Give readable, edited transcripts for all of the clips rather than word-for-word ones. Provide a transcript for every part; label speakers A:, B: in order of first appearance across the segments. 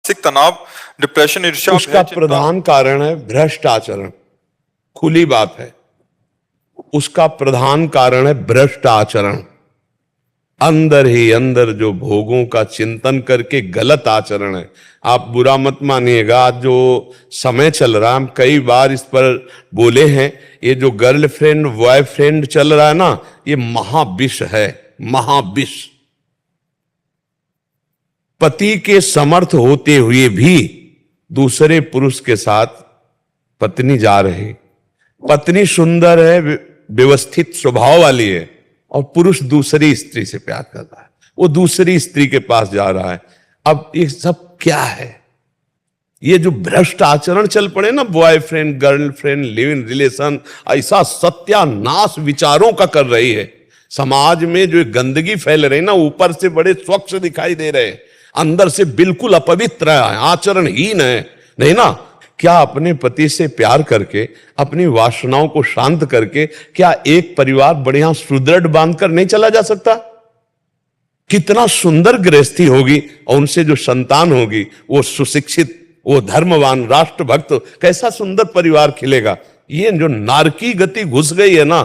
A: मानसिक तनाव, डिप्रेशन, ईर्ष्या,
B: उसका प्रधान कारण है भ्रष्ट आचरण। खुली बात है, उसका प्रधान कारण है भ्रष्ट आचरण। अंदर ही अंदर जो भोगों का चिंतन करके गलत आचरण है। आप बुरा मत मानिएगा, आज जो समय चल रहा है, हम कई बार इस पर बोले हैं, ये जो गर्लफ्रेंड बॉयफ्रेंड चल रहा है ना, ये महाविष है, महाविष। पति के समर्थ होते हुए भी दूसरे पुरुष के साथ पत्नी जा रही, पत्नी सुंदर है, व्यवस्थित स्वभाव वाली है, और पुरुष दूसरी स्त्री से प्यार कर रहा है, वो दूसरी स्त्री के पास जा रहा है। अब ये सब क्या है? ये जो भ्रष्ट आचरण चल पड़े ना, boyfriend girlfriend live in relation, ऐसा सत्यानाश विचारों का कर रही है। समाज में जो गंदगी फैल रही ना, ऊपर से बड़े स्वच्छ दिखाई दे रहे, अंदर से बिल्कुल अपवित्र है, आचरणहीन है, नहीं ना? क्या अपने पति से प्यार करके, अपनी वासनाओं को शांत करके, क्या एक परिवार बढ़िया सुदृढ़ बांधकर नहीं चला जा सकता? कितना सुंदर गृहस्थी होगी, और उनसे जो संतान होगी वो सुशिक्षित, वो धर्मवान, राष्ट्रभक्त, कैसा सुंदर परिवार खिलेगा। ये जो नारकी गति घुस गई है ना,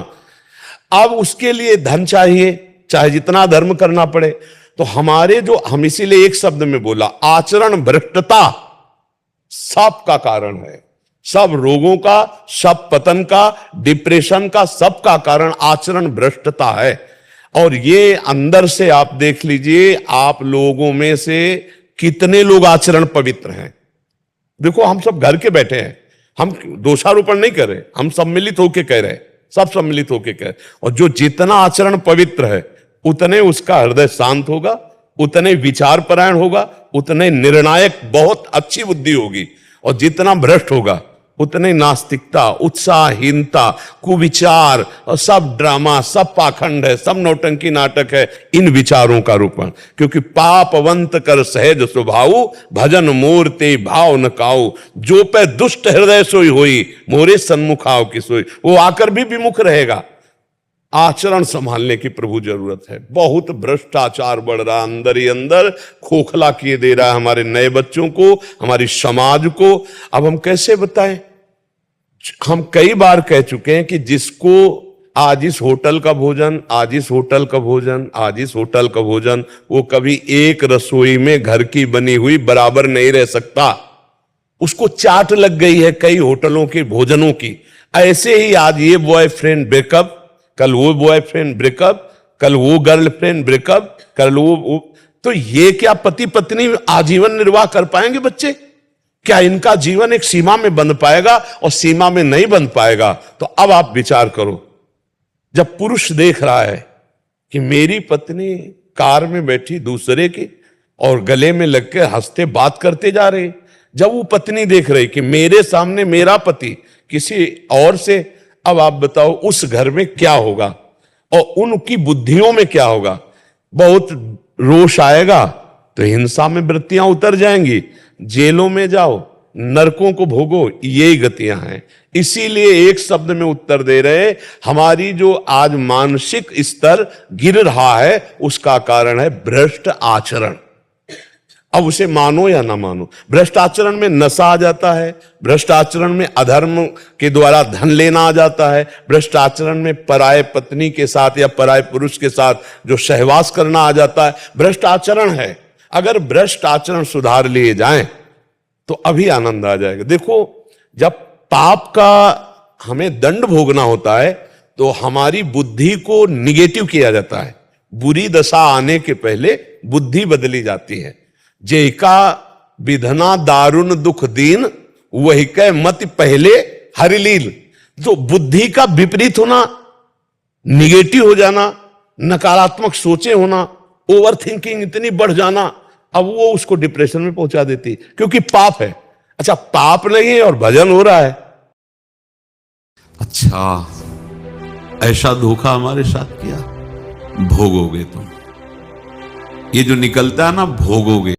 B: अब उसके लिए धन चाहिए, चाहे जितना धर्म करना पड़े। तो हमारे जो, हम इसीलिए एक शब्द में बोला, आचरण भ्रष्टता सब का कारण है। सब रोगों का, सब पतन का, डिप्रेशन का, सब का कारण आचरण भ्रष्टता है। और ये अंदर से आप देख लीजिए, आप लोगों में से कितने लोग आचरण पवित्र हैं। देखो, हम सब घर के बैठे हैं, हम दोषारोपण नहीं कर रहे, हम सम्मिलित होकर कह रहे, सब सम्मिलित होकर कह रहे। और जो जितना आचरण पवित्र है, उतने उसका हृदय शांत होगा, उतने विचार परायण होगा, उतने निर्णायक, बहुत अच्छी बुद्धि होगी। और जितना भ्रष्ट होगा, उतने नास्तिकता, उत्साहहीनता, कुविचार, और सब ड्रामा, सब पाखंड है, सब नौटंकी नाटक है, इन विचारों का रूपण। क्योंकि पापवंत कर सहज स्वभाव, भजन मूर्ति भाव न काऊ, जो पे दुष्ट हृदय सोई होई, मोरे सन्मुख आओ की सोई। वो आकर भी विमुख रहेगा। आचरण संभालने की प्रभु जरूरत है। बहुत भ्रष्टाचार बढ़ रहा, अंदर ही अंदर खोखला किए दे रहा है हमारे नए बच्चों को, हमारी समाज को। अब हम कैसे बताएं? हम कई बार कह चुके हैं कि जिसको आज इस होटल का भोजन, आज इस होटल का भोजन, आज इस होटल का भोजन, वो कभी एक रसोई में घर की बनी हुई बराबर नहीं रह सकता। उसको चाट लग गई है कई होटलों के भोजनों की। ऐसे ही आज ये बॉयफ्रेंड ब्रेकअप, कल वो बॉयफ्रेंड ब्रेकअप, कल वो गर्लफ्रेंड ब्रेकअप, कल वो। तो ये क्या पति पत्नी आजीवन निर्वाह कर पाएंगे बच्चे? क्या इनका जीवन एक सीमा में बंध पाएगा? और सीमा में नहीं बंध पाएगा तो अब आप विचार करो, जब पुरुष देख रहा है कि मेरी पत्नी कार में बैठी दूसरे की और गले में लग के हंसते बात करते जा रहे, जब वो पत्नी देख रही कि मेरे सामने मेरा पति किसी और से, अब आप बताओ उस घर में क्या होगा और उनकी बुद्धियों में क्या होगा? बहुत रोष आएगा, तो हिंसा में वृत्तियां उतर जाएंगी, जेलों में जाओ, नरकों को भोगो, यही गतियां हैं। इसीलिए एक शब्द में उत्तर दे रहे, हमारी जो आज मानसिक स्तर गिर रहा है, उसका कारण है भ्रष्ट आचरण। अब उसे मानो या ना मानो, भ्रष्ट आचरण में नशा आ जाता है, भ्रष्ट आचरण में अधर्म के द्वारा धन लेना आ जाता है, भ्रष्ट आचरण में पराये पत्नी के साथ या पराये पुरुष के साथ जो सहवास करना आ जाता है, भ्रष्ट आचरण है। अगर भ्रष्ट आचरण सुधार लिए जाएं तो अभी आनंद आ जाएगा। देखो, जब पाप का हमें दंड भोगना होता है तो हमारी बुद्धि को निगेटिव किया जाता है। बुरी दशा आने के पहले बुद्धि बदली जाती है। जेका विधना दारुण दुख दीन, वही कै मति पहले हरिलील। जो बुद्धि का विपरीत होना, निगेटिव हो जाना, नकारात्मक सोचे होना, ओवर थिंकिंग इतनी बढ़ जाना, अब वो उसको डिप्रेशन में पहुंचा देती, क्योंकि पाप है। अच्छा, पाप नहीं है और भजन हो रहा है।
C: अच्छा, ऐसा धोखा हमारे साथ किया, भोगोगे तुम। ये जो निकलता है ना, भोगोगे।